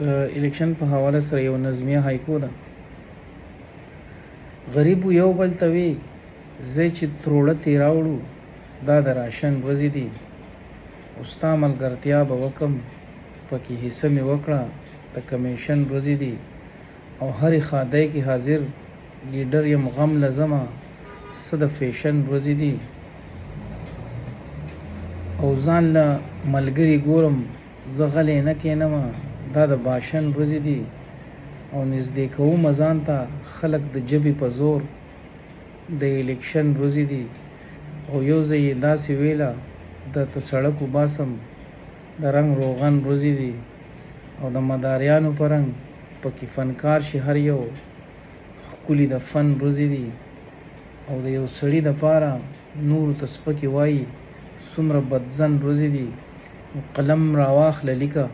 د الیکشن په حواله سره یو نظمیه هایکو ده. غریب یو بل ته وي زه چې تروړه تې راوړو دا د راشن ورځې دي. او ستا ملګرتیا به وکم پکې حصه مې وکړه د کمیشن ورځې دي. او هرې ښادۍ کې حاضر لیډر یم غم لزمه څه د فیشن ورځې دي. او ځان له ملګري ګورم زه غلی نه کېنمه دا د باشن ورځې دي. او نږدې کوم ځان ته خلک د ژبې په زور د الیکشن ورځې دي. او یو ځای یې داسې ویله درته سړک وباسم د رنګ روغن ورځې دي. او د مداریانو په رنګ پکې فنکار شي هر یو ښکلي د فن ورځې دي. او د یو سړي دپاره نورو ته سپکې وایي څومره بدزن ورځې دي. نو قلم راواخله لیکه